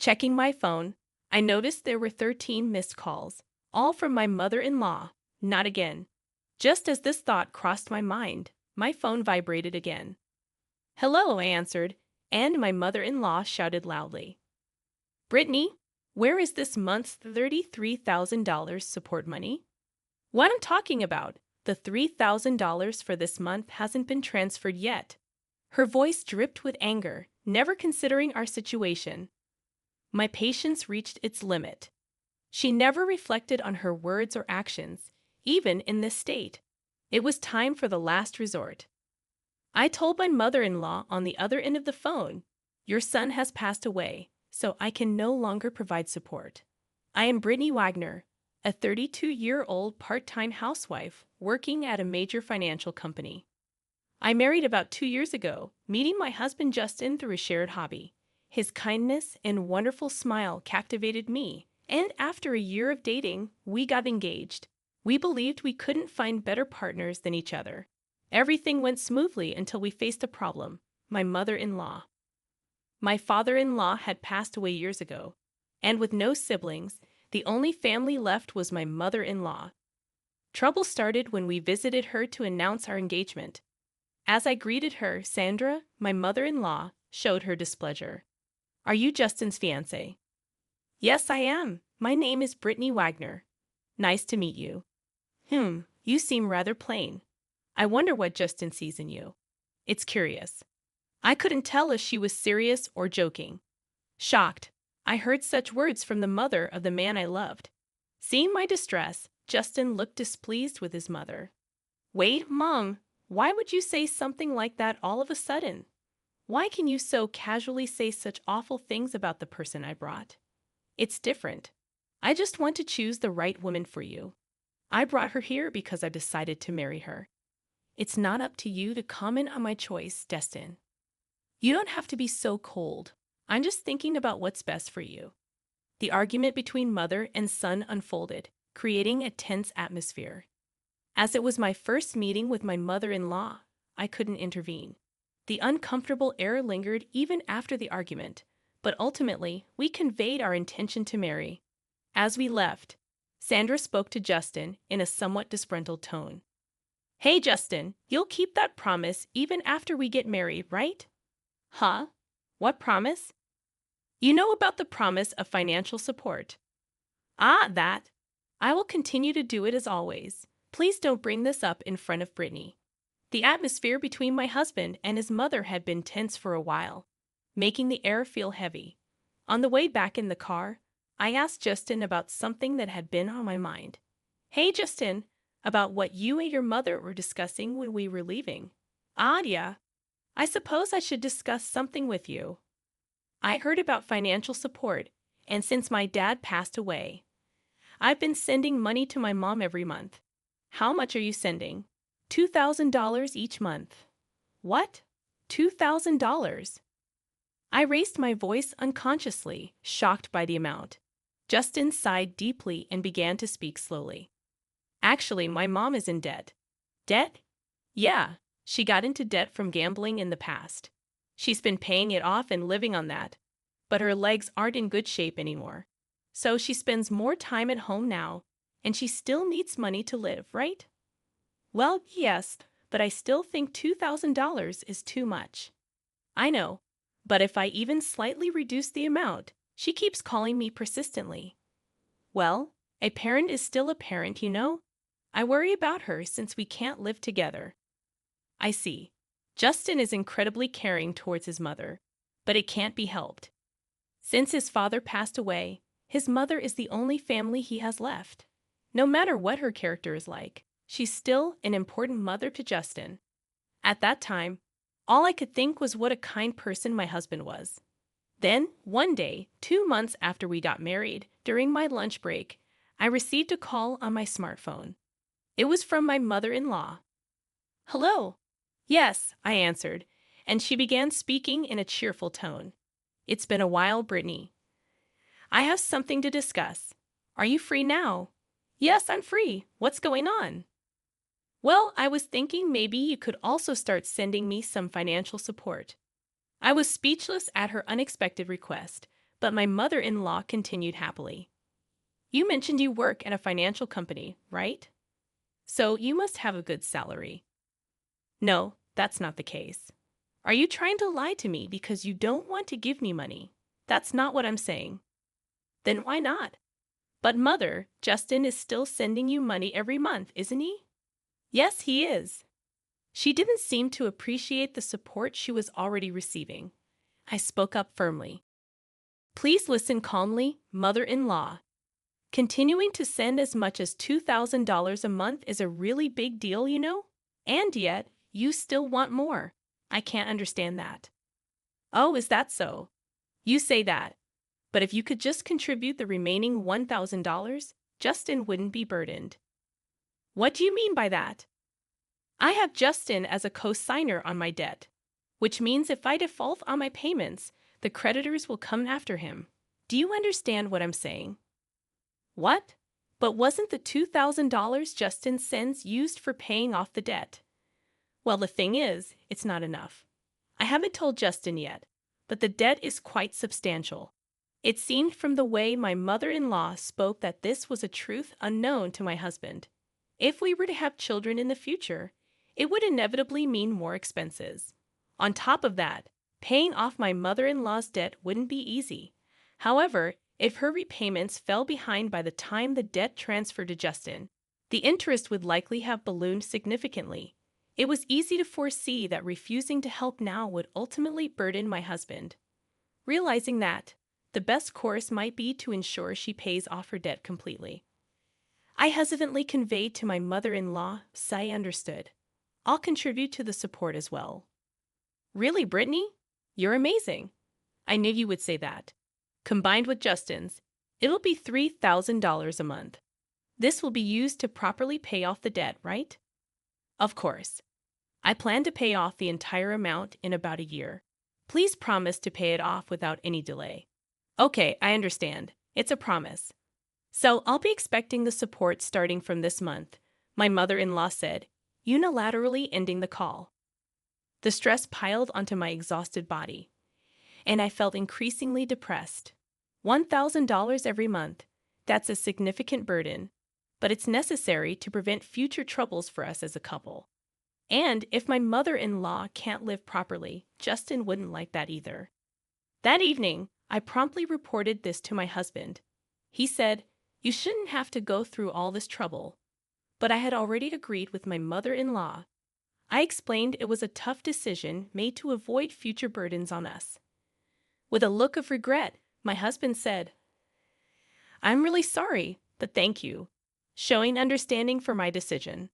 Checking my phone, I noticed there were 13 missed calls, all from my mother-in-law. Not again. Just as this thought crossed my mind, my phone vibrated again. "Hello," I answered, and my mother-in-law shouted loudly, "Brittany, where is this month's $33,000 support money?" "What I'm talking about. The $3,000 for this month hasn't been transferred yet." Her voice dripped with anger, never considering our situation. My patience reached its limit. She never reflected on her words or actions, even in this state. It was time for the last resort. I told my mother-in-law on the other end of the phone, "Your son has passed away, so I can no longer provide support. I am Brittany Wagner, a 32-year-old part-time housewife working at a major financial company. I married about 2 years ago, meeting my husband Justin through a shared hobby. His kindness and wonderful smile captivated me, and after a year of dating, we got engaged. We believed we couldn't find better partners than each other. Everything went smoothly until we faced a problem: my mother-in-law. My father-in-law had passed away years ago, and with no siblings, the only family left was my mother-in-law. Trouble started when we visited her to announce our engagement. As I greeted her, Sandra, my mother-in-law, showed her displeasure. "Are you Justin's fiancé?" "Yes, I am. My name is Brittany Wagner." "Nice to meet you." You seem rather plain. I wonder what Justin sees in you." It's curious. I couldn't tell if she was serious or joking. Shocked, I heard such words from the mother of the man I loved. Seeing my distress, Justin looked displeased with his mother. "Wait, Mom, why would you say something like that all of a sudden? Why can you so casually say such awful things about the person I brought?" "It's different. I just want to choose the right woman for you. I brought her here because I decided to marry her. It's not up to you to comment on my choice, Destin. You don't have to be so cold. I'm just thinking about what's best for you." The argument between mother and son unfolded, creating a tense atmosphere. As it was my first meeting with my mother-in-law, I couldn't intervene. The uncomfortable air lingered even after the argument, but ultimately, we conveyed our intention to marry. As we left, Sandra spoke to Justin in a somewhat disgruntled tone. "Hey, Justin, you'll keep that promise even after we get married, right?" "Huh? What promise?" "You know about the promise of financial support." "Ah, that. I will continue to do it as always. Please don't bring this up in front of Brittany." The atmosphere between my husband and his mother had been tense for a while, making the air feel heavy. On the way back in the car, I asked Justin about something that had been on my mind. "Hey, Justin, about what you and your mother were discussing when we were leaving." "Ah, yeah. I suppose I should discuss something with you. I heard about financial support, and since my dad passed away, I've been sending money to my mom every month." "How much are you sending?" $2,000 each month." "What? $2,000? I raised my voice unconsciously, shocked by the amount. Justin sighed deeply and began to speak slowly. "Actually, my mom is in debt." "Debt?" "Yeah, she got into debt from gambling in the past. She's been paying it off and living on that, but her legs aren't in good shape anymore. So she spends more time at home now, and she still needs money to live, right?" "Well, yes, but I still think $2,000 is too much." "I know, but if I even slightly reduce the amount, she keeps calling me persistently." "Well, a parent is still a parent, you know. I worry about her since we can't live together." "I see. Justin is incredibly caring towards his mother, but it can't be helped. Since his father passed away, his mother is the only family he has left. No matter what her character is like, she's still an important mother to Justin. At that time, all I could think was what a kind person my husband was. Then, one day, 2 months after we got married, during my lunch break, I received a call on my smartphone. It was from my mother-in-law. "Hello." "Yes," I answered, and she began speaking in a cheerful tone. "It's been a while, Brittany. I have something to discuss. Are you free now?" "Yes, I'm free. What's going on?" "Well, I was thinking maybe you could also start sending me some financial support." I was speechless at her unexpected request, But my mother-in-law continued happily. You mentioned you work at a financial company, right? So you must have a good salary. No, that's not the case. Are you trying to lie to me because you don't want to give me money? That's not what I'm saying. Then why not? But mother, Justin is still sending you money every month, isn't he? Yes, he is. She didn't seem to appreciate the support she was already receiving. I spoke up firmly. Please listen calmly, mother-in-law. Continuing to send as much as $2,000 a month is a really big deal, you know? And yet, you still want more. I can't understand that. Oh, is that so? You say that. But if you could just contribute the remaining $1,000, Justin wouldn't be burdened. What do you mean by that? I have Justin as a co-signer on my debt, which means if I default on my payments, the creditors will come after him. Do you understand what I'm saying? What? But wasn't the $2,000 Justin sends used for paying off the debt? Well, the thing is, it's not enough. I haven't told Justin yet, but the debt is quite substantial. It seemed from the way my mother-in-law spoke that this was a truth unknown to my husband. If we were to have children in the future, it would inevitably mean more expenses. On top of that, paying off my mother-in-law's debt wouldn't be easy. However, if her repayments fell behind by the time the debt transferred to Justin, the interest would likely have ballooned significantly. It was easy to foresee that refusing to help now would ultimately burden my husband. Realizing that, the best course might be to ensure she pays off her debt completely. I hesitantly conveyed to my mother-in-law, "I understood. I'll contribute to the support as well." Really, Brittany? You're amazing. I knew you would say that. Combined with Justin's, it'll be $3,000 a month. This will be used to properly pay off the debt, right? Of course. I plan to pay off the entire amount in about a year. Please promise to pay it off without any delay. Okay, I understand. It's a promise. So I'll be expecting the support starting from this month, my mother-in-law said, unilaterally ending the call. The stress piled onto my exhausted body, and I felt increasingly depressed. $1,000 every month, that's a significant burden, but it's necessary to prevent future troubles for us as a couple. And if my mother-in-law can't live properly, Justin wouldn't like that either. That evening, I promptly reported this to my husband. He said, "You shouldn't have to go through all this trouble." But I had already agreed with my mother-in-law. I explained it was a tough decision made to avoid future burdens on us. With a look of regret, my husband said, "I'm really sorry, but thank you," showing understanding for my decision.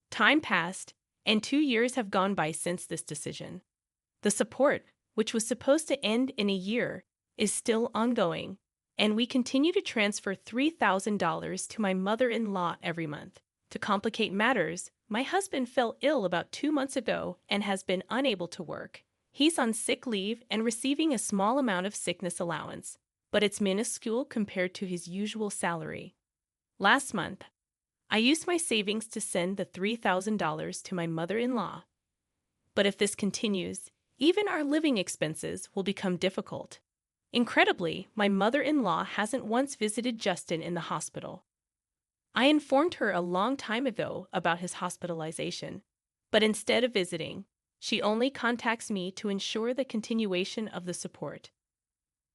Time passed, and 2 years have gone by since this decision. The support, which was supposed to end in a year, is still ongoing, and we continue to transfer $3,000 to my mother-in-law every month. To complicate matters, my husband fell ill about 2 months ago and has been unable to work. He's on sick leave and receiving a small amount of sickness allowance, but it's minuscule compared to his usual salary. Last month, I used my savings to send the $3,000 to my mother-in-law. But if this continues, even our living expenses will become difficult. Incredibly, my mother-in-law hasn't once visited Justin in the hospital. I informed her a long time ago about his hospitalization, but instead of visiting, she only contacts me to ensure the continuation of the support.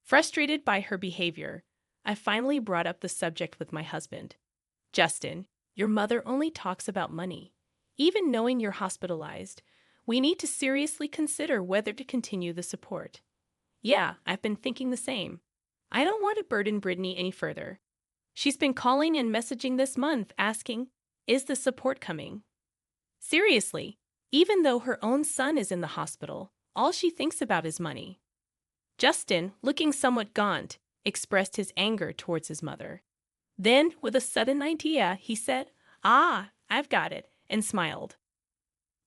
Frustrated by her behavior, I finally brought up the subject with my husband. "Justin, your mother only talks about money. Even knowing you're hospitalized, we need to seriously consider whether to continue the support." "Yeah, I've been thinking the same. I don't want to burden Brittany any further. She's been calling and messaging this month asking, is the support coming?" Seriously, even though her own son is in the hospital, all she thinks about is money. Justin, looking somewhat gaunt, expressed his anger towards his mother. Then, with a sudden idea, he said, "Ah, I've got it," and smiled.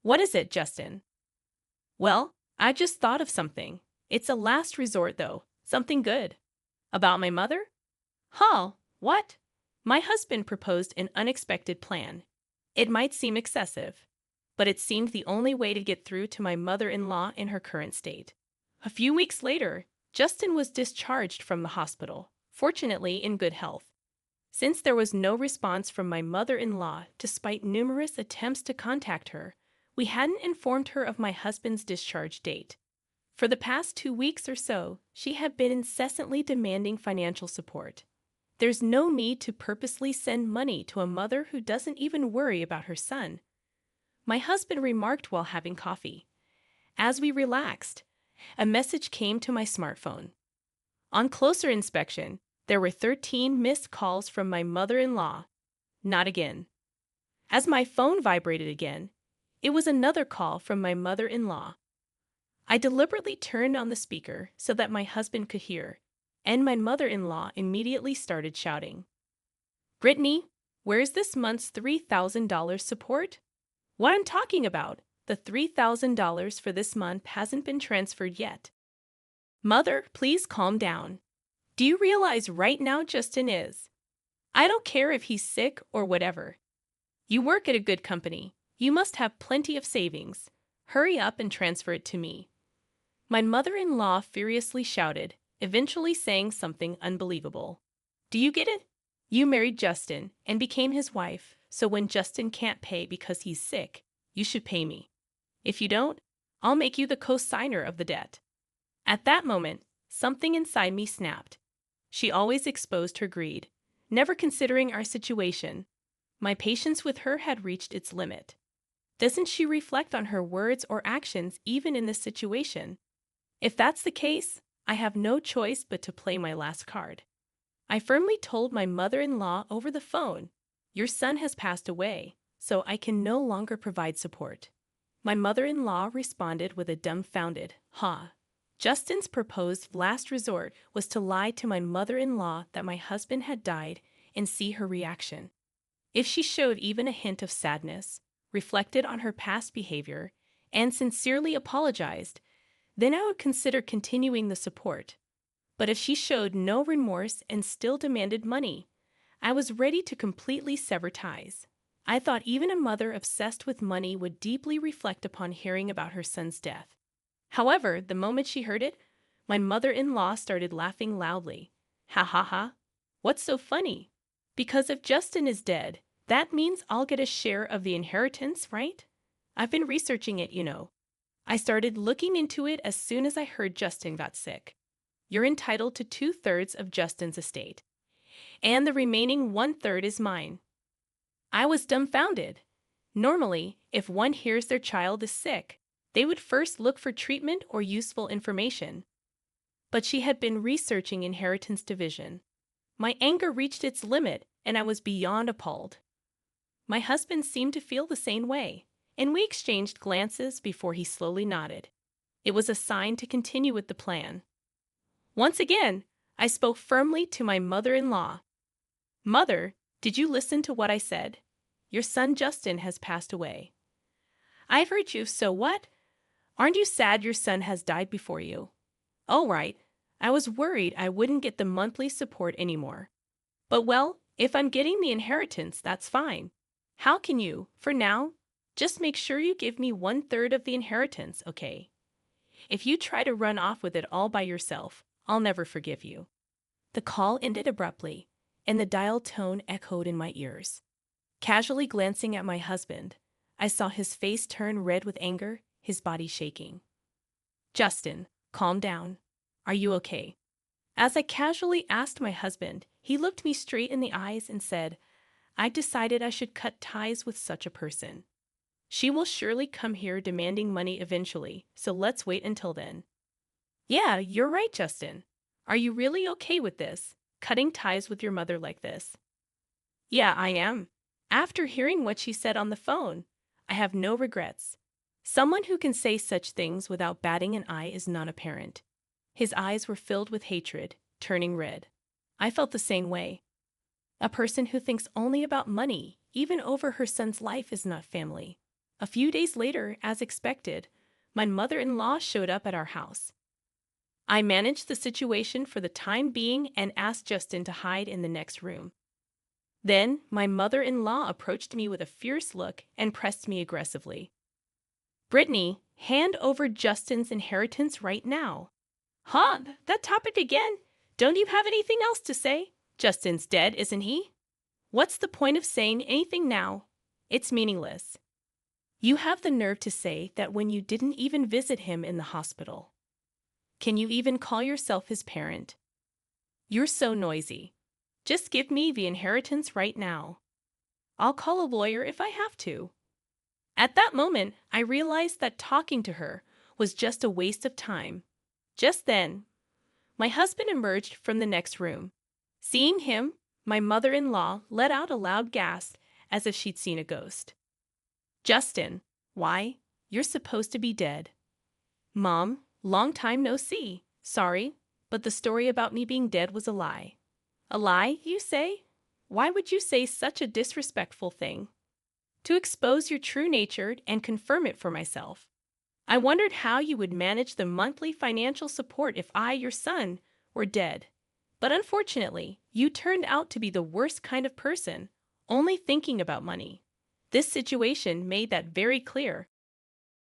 "What is it, Justin?" "Well, I just thought of something. It's a last resort, though, something good." "About my mother?" "Huh, what?" My husband proposed an unexpected plan. It might seem excessive, but it seemed the only way to get through to my mother-in-law in her current state. A few weeks later, Justin was discharged from the hospital, fortunately in good health. Since there was no response from my mother-in-law despite numerous attempts to contact her, we hadn't informed her of my husband's discharge date. For the past 2 weeks or so, she had been incessantly demanding financial support. There's no need to purposely send money to a mother who doesn't even worry about her son, my husband remarked while having coffee. As we relaxed, a message came to my smartphone. On closer inspection, there were 13 missed calls from my mother-in-law. Not again. As my phone vibrated again, it was another call from my mother-in-law. I deliberately turned on the speaker so that my husband could hear, and my mother-in-law immediately started shouting. "Brittany, where's this month's $3,000 support?" "What I'm talking about. The $3,000 for this month hasn't been transferred yet." "Mother, please calm down. Do you realize right now Justin is? I don't care if he's sick or whatever. You work at a good company. You must have plenty of savings. Hurry up and transfer it to me." My mother-in-law furiously shouted, eventually saying something unbelievable. "Do you get it? You married Justin and became his wife, so when Justin can't pay because he's sick, you should pay me. If you don't, I'll make you the co-signer of the debt." At that moment, something inside me snapped. She always exposed her greed, never considering our situation. My patience with her had reached its limit. Doesn't she reflect on her words or actions even in this situation? If that's the case, I have no choice but to play my last card. I firmly told my mother-in-law over the phone, "Your son has passed away, so I can no longer provide support." My mother-in-law responded with a dumbfounded, "Huh." Justin's proposed last resort was to lie to my mother-in-law that my husband had died and see her reaction. If she showed even a hint of sadness, reflected on her past behavior, and sincerely apologized, then I would consider continuing the support. But if she showed no remorse and still demanded money, I was ready to completely sever ties. I thought even a mother obsessed with money would deeply reflect upon hearing about her son's death. However, the moment she heard it, my mother-in-law started laughing loudly. "Ha ha ha. What's so funny? Because if Justin is dead, that means I'll get a share of the inheritance, right? I've been researching it, you know. I started looking into it as soon as I heard Justin got sick. You're entitled to 2/3 of Justin's estate, and the remaining 1/3 is mine." I was dumbfounded. Normally, if one hears their child is sick, they would first look for treatment or useful information. But she had been researching inheritance division. My anger reached its limit, and I was beyond appalled. My husband seemed to feel the same way, and we exchanged glances before he slowly nodded. It was a sign to continue with the plan. Once again, I spoke firmly to my mother-in-law. "Mother, did you listen to what I said? Your son Justin has passed away." "I've heard you, so what? Aren't you sad your son has died before you?" "Oh, right. I was worried I wouldn't get the monthly support anymore. But well, if I'm getting the inheritance, that's fine. How can you, for now, just make sure you give me 1/3 of the inheritance, okay? If you try to run off with it all by yourself, I'll never forgive you." The call ended abruptly, and the dial tone echoed in my ears. Casually glancing at my husband, I saw his face turn red with anger, his body shaking. "Justin, calm down. Are you okay?" As I casually asked my husband, he looked me straight in the eyes and said, "I've decided I should cut ties with such a person. She will surely come here demanding money eventually, so let's wait until then." "Yeah, you're right, Justin. Are you really okay with this, cutting ties with your mother like this?" "Yeah, I am. After hearing what she said on the phone, I have no regrets. Someone who can say such things without batting an eye is not a parent." His eyes were filled with hatred, turning red. I felt the same way. A person who thinks only about money, even over her son's life, is not family. A few days later, as expected, my mother-in-law showed up at our house. I managed the situation for the time being and asked Justin to hide in the next room. Then, my mother-in-law approached me with a fierce look and pressed me aggressively. "Brittany, hand over Justin's inheritance right now." Huh, that topic again? Don't you have anything else to say? Justin's dead, isn't he? What's the point of saying anything now? It's meaningless. You have the nerve to say that when you didn't even visit him in the hospital. Can you even call yourself his parent? You're so noisy. Just give me the inheritance right now. I'll call a lawyer if I have to. At that moment, I realized that talking to her was just a waste of time. Just then, my husband emerged from the next room. Seeing him, my mother-in-law let out a loud gasp as if she'd seen a ghost. Justin, why? You're supposed to be dead. Mom, long time no see. Sorry, but the story about me being dead was a lie. A lie, you say? Why would you say such a disrespectful thing? To expose your true nature and confirm it for myself. I wondered how you would manage the monthly financial support if I, your son, were dead. But unfortunately, you turned out to be the worst kind of person, only thinking about money. This situation made that very clear.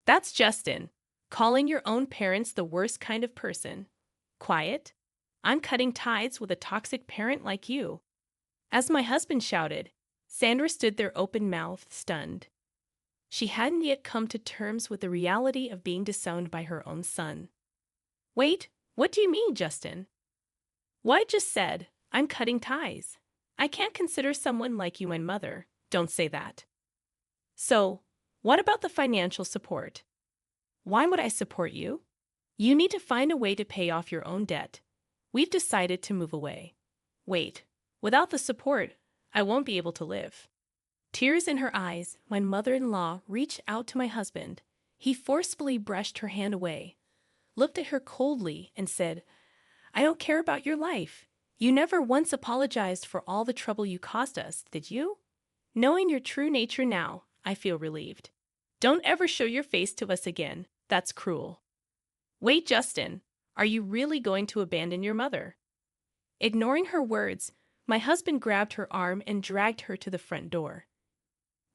That's Justin, calling your own parents the worst kind of person. Quiet? I'm cutting ties with a toxic parent like you. As my husband shouted, Sandra stood there open-mouthed, stunned. She hadn't yet come to terms with the reality of being disowned by her own son. Wait, what do you mean, Justin? What I just said, I'm cutting ties. I can't consider someone like you my mother. Don't say that. So, what about the financial support? Why would I support you? You need to find a way to pay off your own debt. We've decided to move away. Wait, without the support, I won't be able to live. Tears in her eyes, my mother-in-law reached out to my husband. He forcefully brushed her hand away, looked at her coldly, and said, I don't care about your life. You never once apologized for all the trouble you caused us, did you? Knowing your true nature now, I feel relieved. Don't ever show your face to us again. That's cruel. Wait, Justin, are you really going to abandon your mother? Ignoring her words, my husband grabbed her arm and dragged her to the front door.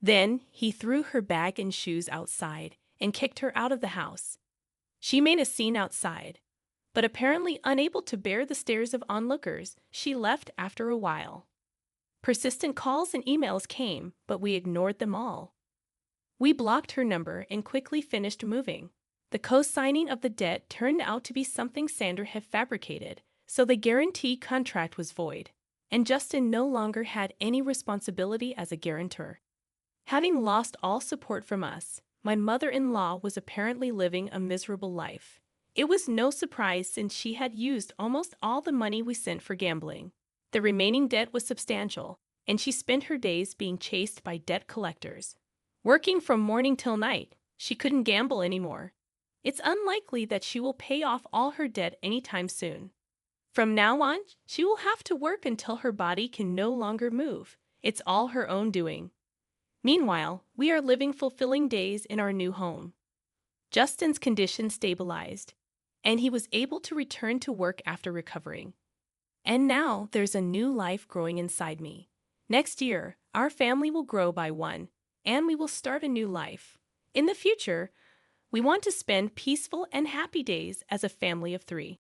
Then he threw her bag and shoes outside and kicked her out of the house. She made a scene outside, but apparently unable to bear the stares of onlookers, she left after a while. Persistent calls and emails came, but we ignored them all. We blocked her number and quickly finished moving. The co-signing of the debt turned out to be something Sandra had fabricated, so the guarantee contract was void, and Justin no longer had any responsibility as a guarantor. Having lost all support from us, my mother-in-law was apparently living a miserable life. It was no surprise since she had used almost all the money we sent for gambling. The remaining debt was substantial, and she spent her days being chased by debt collectors. Working from morning till night, she couldn't gamble anymore. It's unlikely that she will pay off all her debt anytime soon. From now on, she will have to work until her body can no longer move. It's all her own doing. Meanwhile, we are living fulfilling days in our new home. Justin's condition stabilized, and he was able to return to work after recovering. And now there's a new life growing inside me. Next year, our family will grow by one, and we will start a new life. In the future, we want to spend peaceful and happy days as a family of 3.